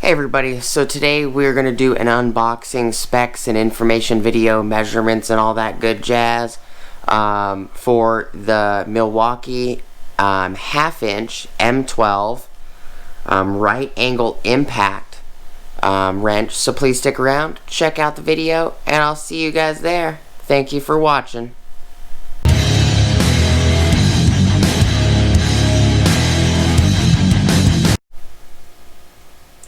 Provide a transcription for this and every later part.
Hey everybody, so today we're going to do an unboxing, specs, and information video, measurements, and all that good jazz for the Milwaukee half-inch M12 right angle impact wrench. So please stick around, check out the video, and I'll see you guys there. Thank you for watching.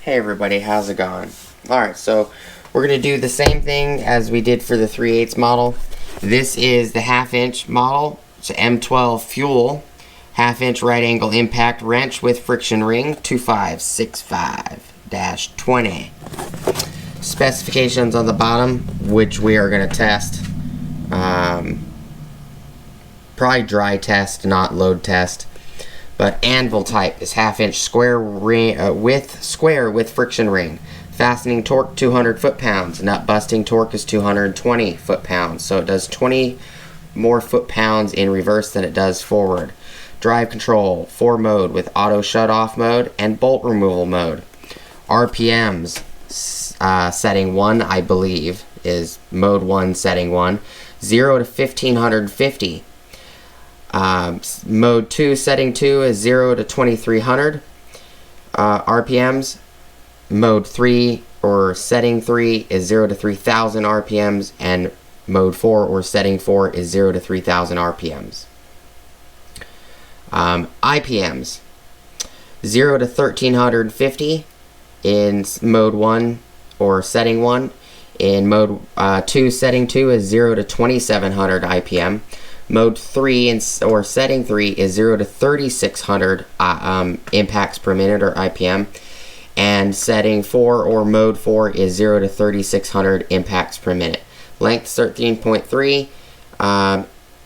Hey everybody, how's it going? Alright, so we're going to do the same thing as we did for the 3/8 model. This is the half-inch model. It's an M12 fuel half-inch right angle impact wrench with friction ring 2565-20. Specifications on the bottom, which we are going to test. Probably dry test, not load test. But anvil type is half-inch square with friction ring. Fastening torque 200 foot-pounds. Nut busting torque is 220 foot-pounds. So it does 20 more foot-pounds in reverse than it does forward. Drive control 4-mode with auto shut-off mode and bolt removal mode. RPMs setting 1, I believe, is mode 1 setting 1. 0 to 1550. Mode 2 setting 2 is 0 to 2300 RPMs. Mode 3 or setting 3 is 0 to 3000 RPMs, and mode 4 or setting 4 is 0 to 3000 RPMs. IPMs 0 to 1350 in mode 1 or setting 1. In mode 2 setting 2 is 0 to 2700 IPM. Mode 3 or setting 3 is 0 to 3600 impacts per minute or IPM, and setting 4 or mode 4 is 0 to 3600 impacts per minute. Length 13.3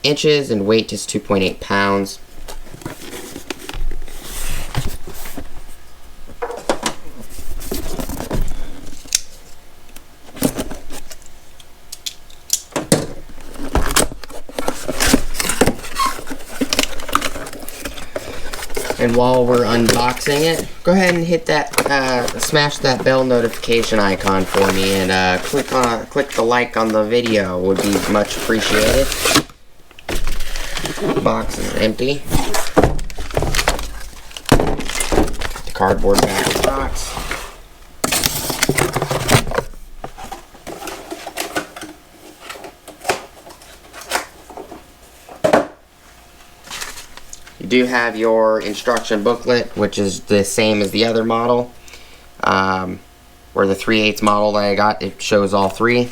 inches and weight is 2.8 pounds. And while we're unboxing it, go ahead and hit that, smash that bell notification icon for me, and click the like on the video. Would be much appreciated. The box is empty. The cardboard back of the box. You do have your instruction booklet, which is the same as the other model, or the 3/8 model that I got. It shows all three.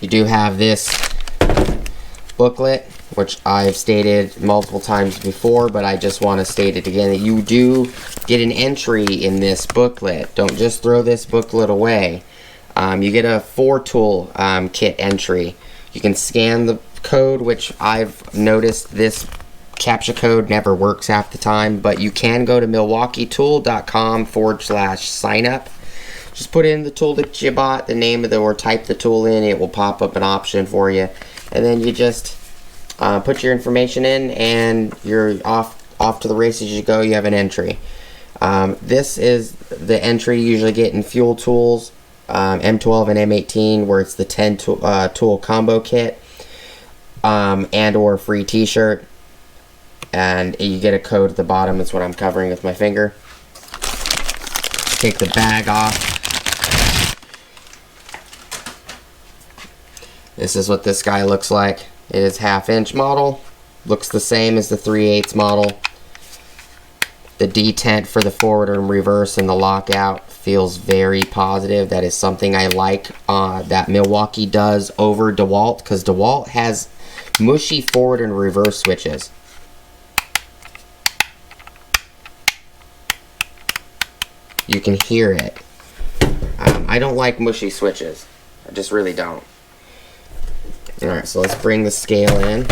You do have this booklet, which I've stated multiple times before, but I just want to state it again, that you do get an entry in this booklet. Don't just throw this booklet away. You get a 4-tool kit entry. You can scan the code, which I've noticed this captcha code never works half the time, but you can go to milwaukeetool.com/signup. Just put in the tool that you bought, the name of the, or type the tool in. It will pop up an option for you, and then you just put your information in, and you're off to the races you go. You have an entry. This is the entry you usually get in fuel tools, M12 and M18, where it's the 10 tool combo kit. And or free t-shirt, and you get a code at the bottom. That's what I'm covering with my finger. Take the bag off. This is what this guy looks like. It is half-inch model. Looks the same as the 3/8 model. The detent for the forward and reverse and the lockout feels very positive. That is something I like that Milwaukee does over DeWalt, because DeWalt has mushy forward and reverse switches. You can hear it. I don't like mushy switches. I just really don't. Alright, so let's bring the scale in.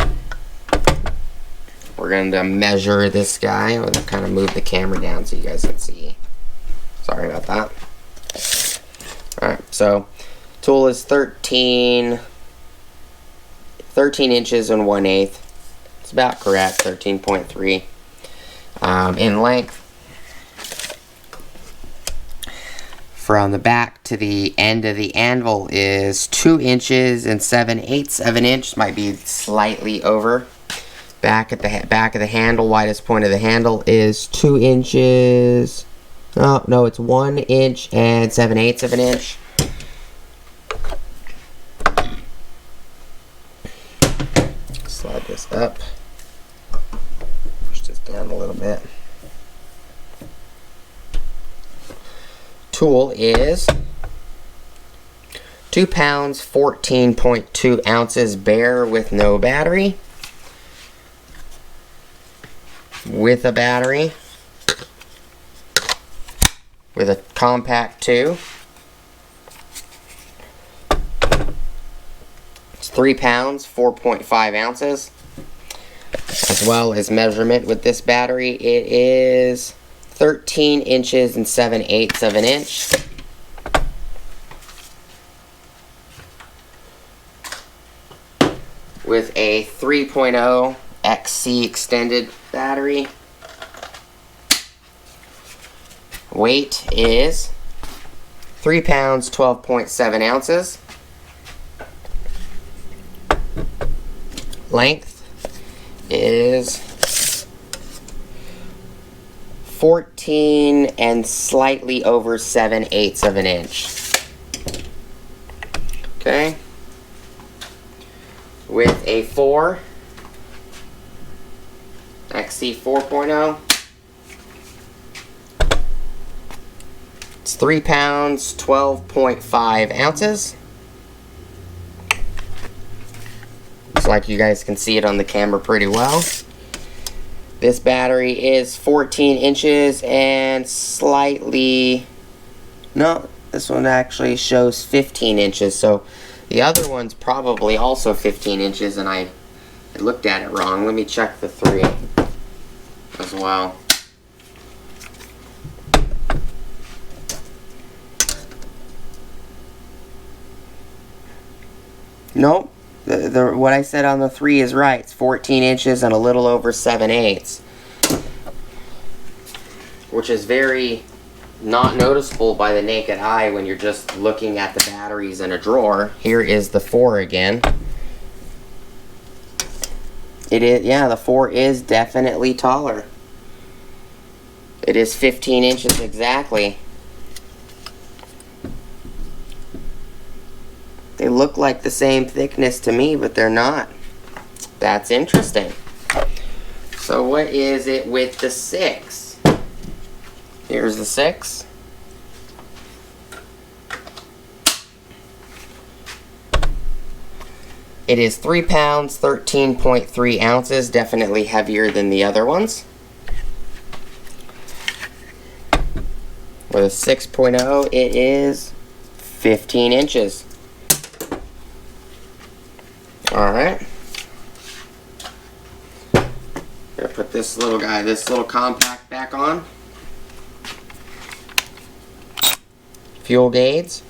We're going to measure this guy. I'm going to kind of move the camera down so you guys can see. Sorry about that. Alright, so tool is 13 inches and 1/8. It's about correct, 13.3. In length, from the back to the end of the anvil is 2 inches and 7/8 of an inch. Might be slightly over. Back at the back of the handle, widest point of the handle is 2 inches. Oh, no, it's 1 inch and 7/8 of an inch. Slide this up. Push this down a little bit. Tool is 2 pounds, 14.2 ounces bare with no battery. With a battery. With a compact 2. It's 3 pounds, 4.5 ounces. As well as measurement with this battery, it is 13 inches and 7/8 of an inch. With a 3.0 XC extended battery. Weight is 3 pounds, 12.7 ounces. Length is 14 and slightly over 7/8 of an inch. Okay. With a 4 XC 4.0. It's 3 pounds, 12.5 ounces. Looks like you guys can see it on the camera pretty well. This battery is 14 inches and slightly... No, this one actually shows 15 inches. So the other one's probably also 15 inches and I looked at it wrong. Let me check the 3 as well. Nope. What I said on the 3 is right. It's 14 inches and a little over 7/8. Which is very not noticeable by the naked eye when you're just looking at the batteries in a drawer. Here is the 4 again. It is, yeah, the 4 is definitely taller. It is 15 inches exactly. They look like the same thickness to me, but they're not. That's interesting. So what is it with the 6? Here's the 6. It is 3 pounds, 13.3 ounces, definitely heavier than the other ones. With a 6.0, it is 15 inches. Alright. Gonna put this little guy, this little compact back on. Fuel gauge.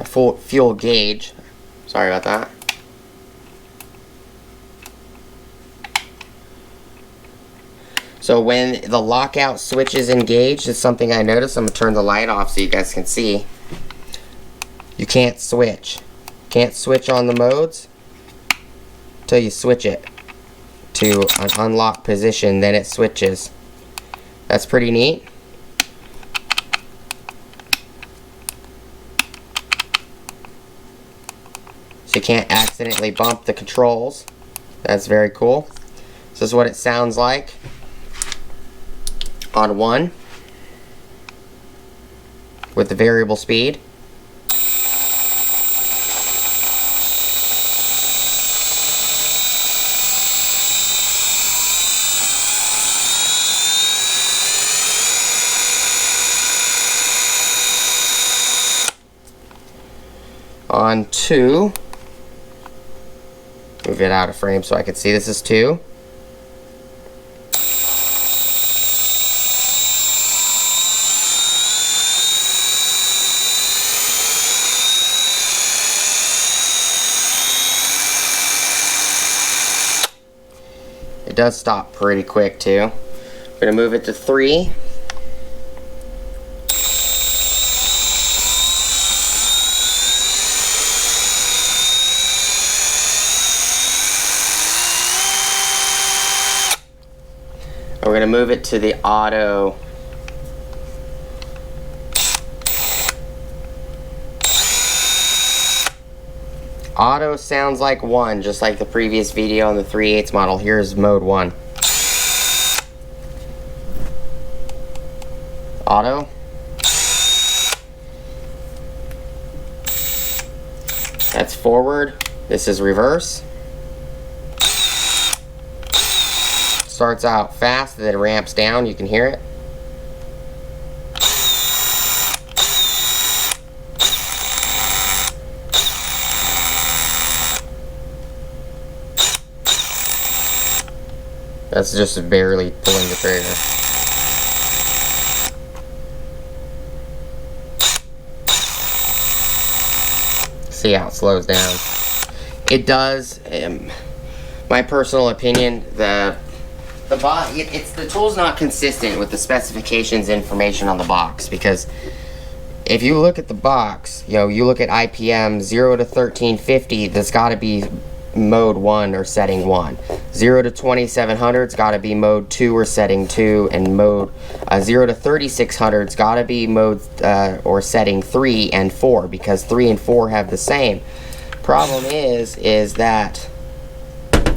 Fuel gauge. Sorry about that. So when the lockout switch is engaged, it's something I noticed. I'm going to turn the light off so you guys can see. You can't switch. Can't switch on the modes until you switch it to an unlock position, then it switches. That's pretty neat. So you can't accidentally bump the controls. That's very cool. This is what it sounds like on 1 with the variable speed. On 2, move it out of frame so I can see. This is 2. It does stop pretty quick too. I'm going to move it to 3. to move it to the auto. Auto sounds like 1, just like the previous video on the 3/8 model. Here's mode 1. Auto. That's forward. This is reverse. Starts out fast, then ramps down. You can hear it. That's just barely pulling the trigger. See how it slows down. It does. My personal opinion, the tool's not consistent with the specifications information on the box, because if you look at the box, you look at IPM 0 to 1350, that's got to be mode 1 or setting 1. 0 to 2700's got to be mode 2 or setting 2, and mode 0 to 3600's got to be mode or setting 3 and 4, because 3 and 4 have the same. Problem is that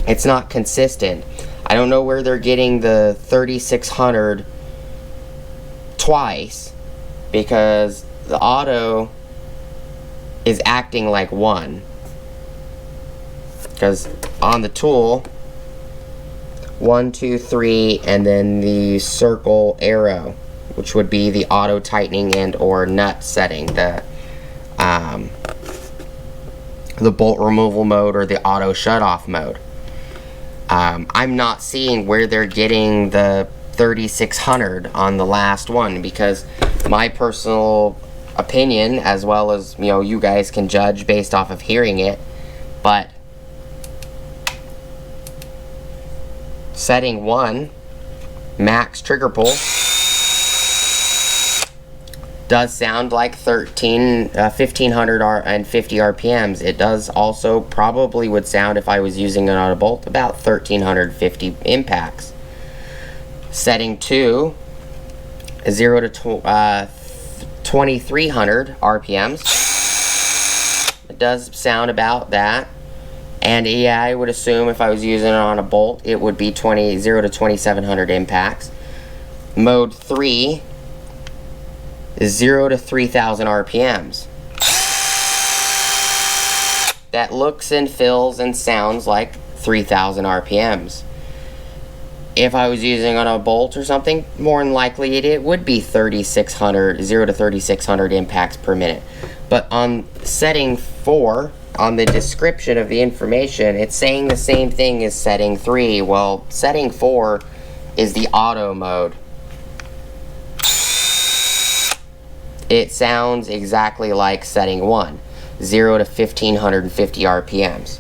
it's not consistent. I don't know where they're getting the 3600 twice, because the auto is acting like 1. Because on the tool, 1, 2, 3, and then the circle arrow, which would be the auto tightening and or nut setting, the bolt removal mode or the auto shut off mode. I'm not seeing where they're getting the 3600 on the last one, because my personal opinion, as well as you guys can judge based off of hearing it, but setting 1 max trigger pull does sound like 1550 RPMs. It does also probably would sound, if I was using it on a bolt, about 1350 impacts. Setting 2 0 to 2300 RPMs. It does sound about that. And yeah, I would assume if I was using it on a bolt, it would be 0 to 2700 impacts. Mode 3 is 0 to 3000 RPMs. That looks and feels and sounds like 3000 RPMs. If I was using it on a bolt or something, more than likely it would be 3600, 0 to 3600 impacts per minute. But on setting 4, on the description of the information, it's saying the same thing as setting 3. Well, setting 4 is the auto mode. It sounds exactly like setting 1, 0 to 1550 RPMs.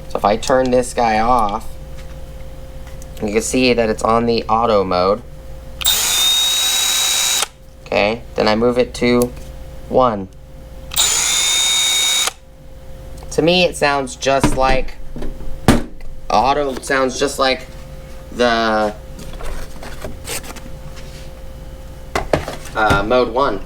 So if I turn this guy off, you can see that it's on the auto mode. Okay, then I move it to 1. To me, it sounds just like auto. Sounds just like the mode 1.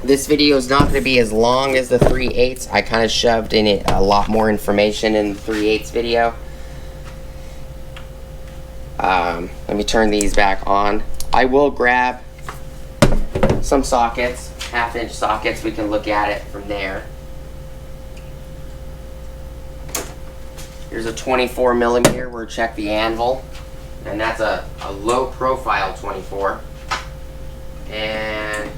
This video is not going to be as long as the 3/8. I kind of shoved in it a lot more information in the 3/8 video. Let me turn these back on. I will grab some sockets, 1/2-inch sockets. We can look at it from there. Here's a 24 millimeter. We'll check the anvil, and that's a low profile 24. And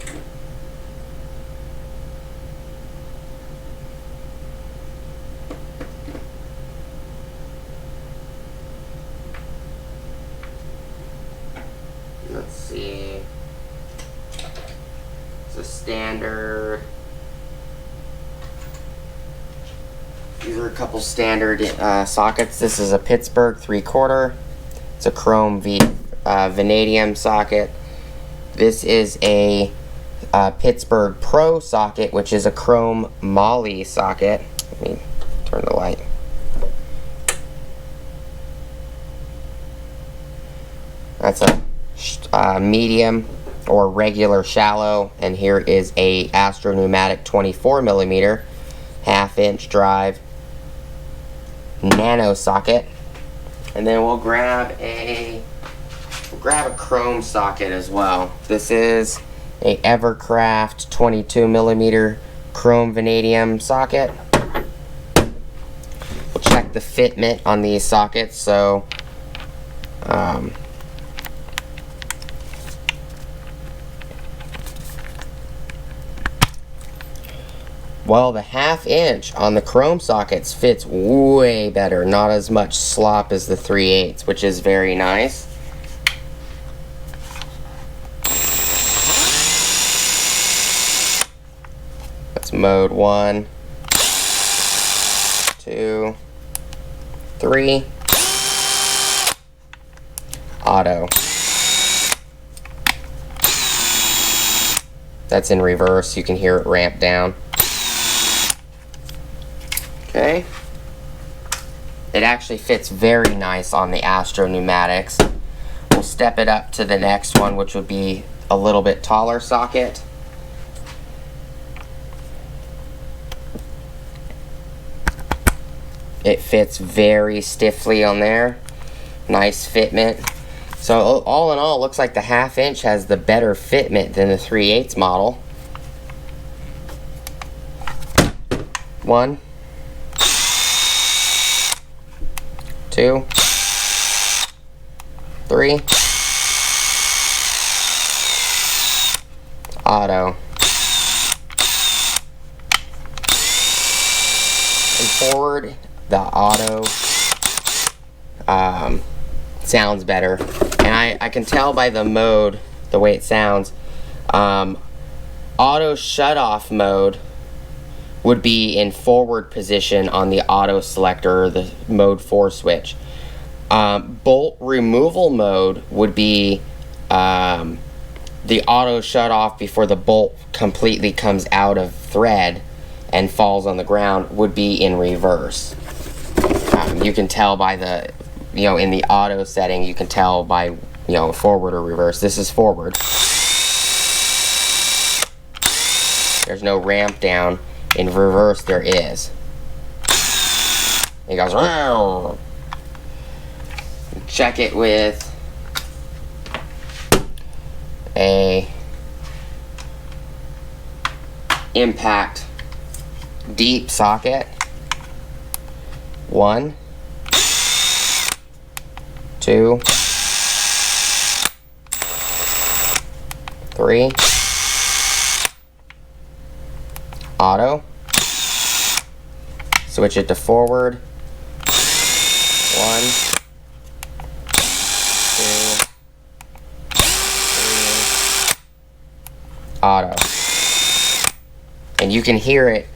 let's see, it's a standard. These are a couple standard sockets. This is a Pittsburgh 3/4. It's a chrome vanadium socket. This is a Pittsburgh Pro socket, which is a chrome moly socket. Let me turn the light. That's a medium or regular shallow, and here is a Astro Pneumatic 24mm 1/2" drive Nano socket. And then we'll grab a chrome socket as well. This is a Evercraft 22mm chrome vanadium socket. We'll check the fitment on these sockets. So well, the 1/2" on the chrome sockets fits way better. Not as much slop as the 3/8, which is very nice. That's mode 1, 2, 3. Auto. That's in reverse. You can hear it ramp down. Okay. It actually fits very nice on the Astro pneumatics. We'll step it up to the next one, which would be a little bit taller socket. It fits very stiffly on there. Nice fitment. So all in all, it looks like the 1/2" has the better fitment than the 3/8 model. 1, 2, 3. Auto. And forward, the auto sounds better. And I can tell by the mode, the way it sounds. Auto shut-off mode would be in forward position on the auto selector, or the mode 4 switch. Bolt removal mode would be the auto shut off before the bolt completely comes out of thread and falls on the ground, would be in reverse. You can tell by the, in the auto setting, you can tell by, forward or reverse. This is forward. There's no ramp down. In reverse, there is. It goes. Rawr. Check it with a impact deep socket. 1, 2, 3. Auto. Switch it to forward. 1, 2, 3. Auto. And you can hear it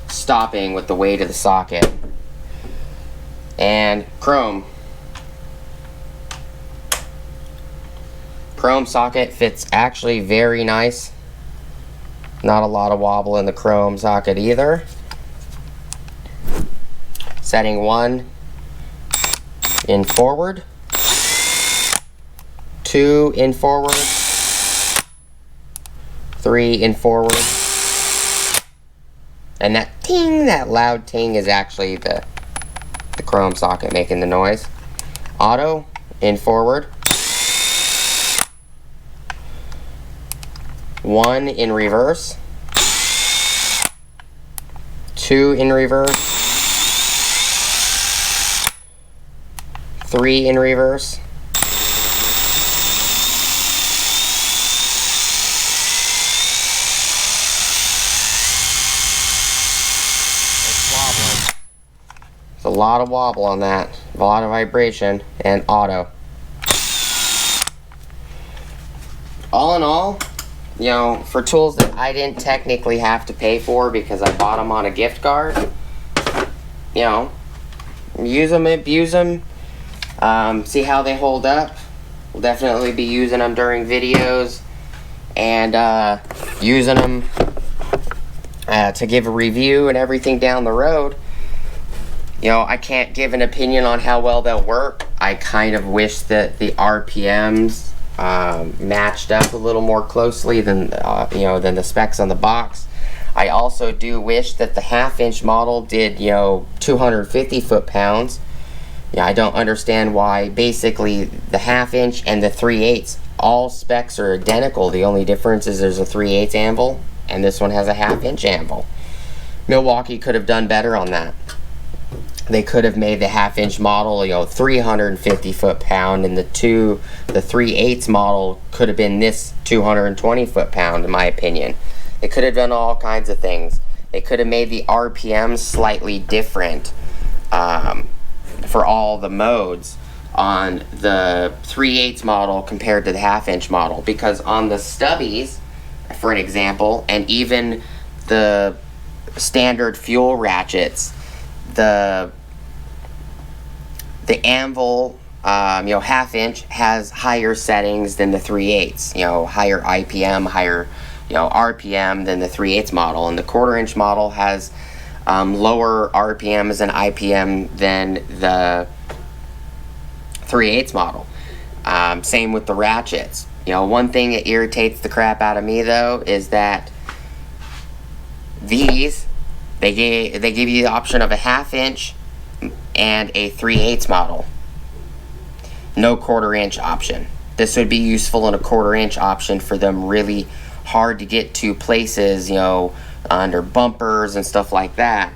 stopping with the weight of the socket. And chrome. Chrome socket fits actually very nice. Not a lot of wobble in the chrome socket either. Setting 1 in forward, 2 in forward, 3 in forward, and that ting, that loud ting, is actually the chrome socket making the noise. Auto in forward, 1 in reverse, 2 in reverse, 3 in reverse, it's wobbling. There's a lot of wobble on that, a lot of vibration, and auto. All in all, for tools that I didn't technically have to pay for because I bought them on a gift card, use them, abuse them, see how they hold up. We'll definitely be using them during videos and using them to give a review and everything down the road. You know, I can't give an opinion on how well they'll work. I kind of wish that the RPMs matched up a little more closely than you know, than the specs on the box. I also do wish that the 1/2 inch model did, you know, 250 foot-pounds. Yeah, I don't understand why basically the 1/2 inch and the 3/8 all specs are identical. The only difference is there's a 3/8 anvil and this one has a 1/2 inch anvil. Milwaukee could have done better on that. They could have made the 1/2 inch model, you know, 350 foot-pound, and the 3/8 model could have been this 220 foot-pound, in my opinion. They could have done all kinds of things. They could have made the RPM slightly different for all the modes on the 3/8 model compared to the 1/2 inch model, because on the Stubbies, for an example, and even the standard fuel ratchets, the anvil, you know, 1/2 inch has higher settings than the 3/8, you know, higher IPM, higher, you know, RPM than the 3/8 model, and the 1/4 inch model has lower RPMs and IPM than the 3/8 model. Same with the ratchets. You know, one thing that irritates the crap out of me though is that these, they give you the option of a 1/2 inch and a 3/8 model. No 1/4 inch option. This would be useful in a 1/4 inch option for them really hard to get to places, you know, under bumpers and stuff like that.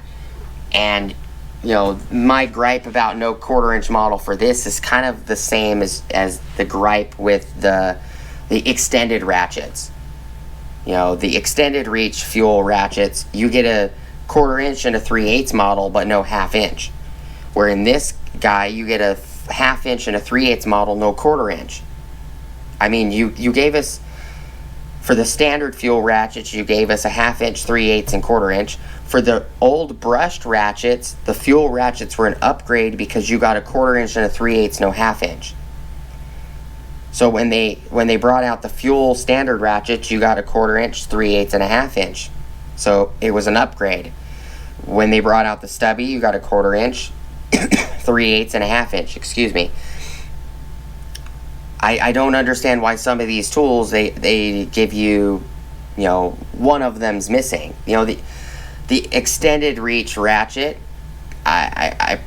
And, you know, my gripe about no 1/4 inch model for this is kind of the same as the gripe with the extended ratchets. You know, the extended reach fuel ratchets, you get a 1/4 inch and a 3/8 model, but no 1/2 inch. Where in this guy, you get a 1/2 inch and a 3/8 model, no 1/4 inch. I mean, you gave us, for the standard fuel ratchets, you gave us a 1/2 inch, 3/8, and 1/4 inch. For the old brushed ratchets, the fuel ratchets were an upgrade because you got a 1/4 inch and a 3/8, no 1/2 inch. So when they brought out the fuel standard ratchets, you got a 1/4 inch, 3/8, and a 1/2 inch. So it was an upgrade. When they brought out the Stubby, you got a 1/4 inch, 3/8, and a 1/2 inch. Excuse me. I don't understand why some of these tools they give you, you know, one of them's missing. You know, the extended reach ratchet, I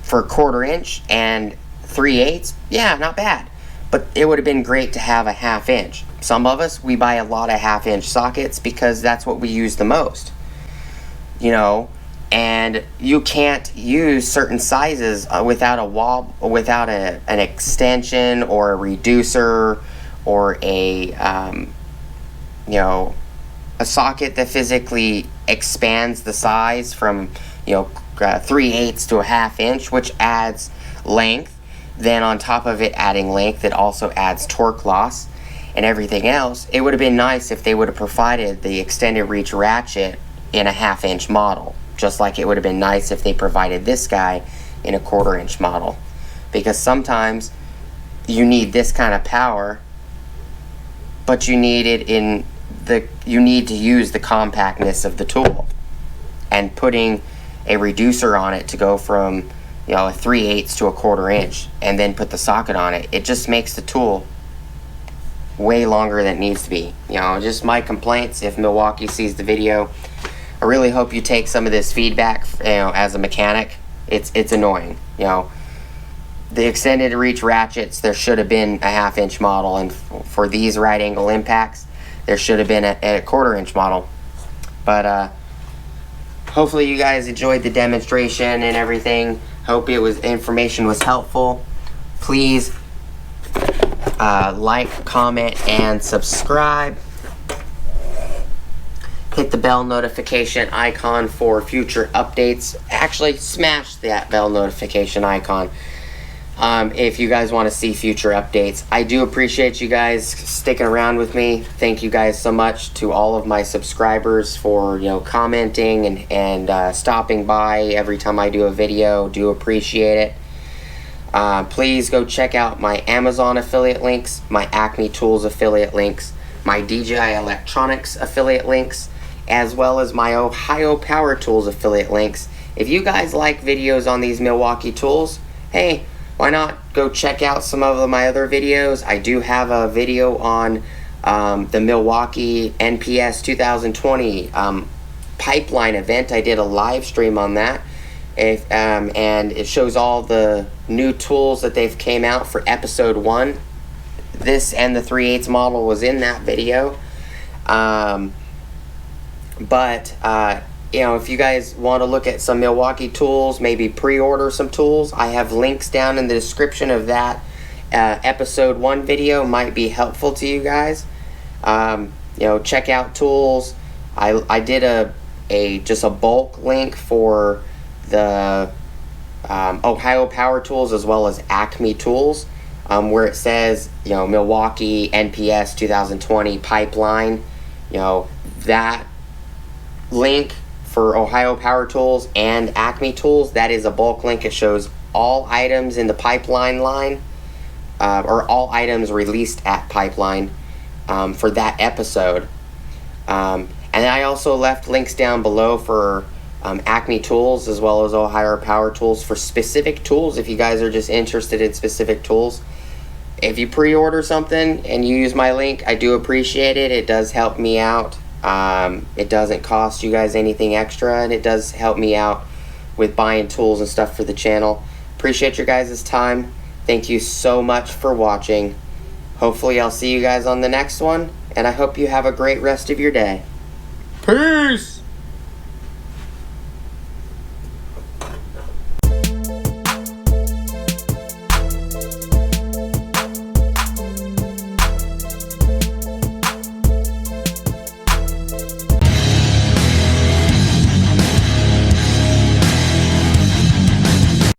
for 1/4 inch and 3/8, yeah, not bad. But it would have been great to have a 1/2 inch. Some of us, we buy a lot of 1/2 inch sockets because that's what we use the most. You know, and you can't use certain sizes without an extension or a reducer or a you know, a socket that physically expands the size from, you know, 3/8 to a 1/2 inch, which adds length. Then on top of it adding length, it also adds torque loss and everything else. It would have been nice if they would have provided the extended reach ratchet in a 1/2 inch model, just like it would have been nice if they provided this guy in a 1/4 inch model, because sometimes you need this kind of power, but you need it in you need to use the compactness of the tool, and putting a reducer on it to go from, you know, a 3/8 to a 1/4 inch and then put the socket on it, it just makes the tool way longer than it needs to be. You know, just my complaints. If Milwaukee sees the video, I really hope you take some of this feedback, you know, as a mechanic. It's annoying. You know, the extended reach ratchets, there should have been a 1/2 inch model, and for these right angle impacts, there should have been a 1/4 inch model. But hopefully you guys enjoyed the demonstration and everything. Hope information was helpful. Please like, comment, and subscribe. Hit the bell notification icon for future updates. Actually, smash that bell notification icon if you guys want to see future updates. I do appreciate you guys sticking around with me. Thank you guys so much to all of my subscribers for, you know, commenting and stopping by every time I do a video. Do appreciate it. Please go check out my Amazon affiliate links, my Acme Tools affiliate links, my DJI Electronics affiliate links, as well as my Ohio Power Tools affiliate links if you guys like videos on these Milwaukee tools, hey, why not go check out some of my other videos. I do have a video on the Milwaukee NPS 2020 pipeline event. I did a live stream on that. And it shows all the new tools that they've came out for episode 1. This and the 3/8 model was in that video. You know, if you guys want to look at some Milwaukee tools, maybe pre-order some tools, I have links down in the description of that episode 1 video. Might be helpful to you guys. You know, check out tools. I did just a bulk link for the Ohio Power Tools as well as Acme Tools, where it says, you know, Milwaukee NPS 2020 pipeline. You know, that link for Ohio Power Tools and Acme Tools, that is a bulk link. It shows all items in the pipeline line, or all items released at pipeline for that episode. And I also left links down below for Acme Tools as well as Ohio Power Tools for specific tools if you guys are just interested in specific tools. If you pre-order something and you use my link, I do appreciate it. It does help me out. It doesn't cost you guys anything extra, and it does help me out with buying tools and stuff for the channel. Appreciate your guys' time. Thank you so much for watching. Hopefully I'll see you guys on the next one, and I hope you have a great rest of your day. Peace!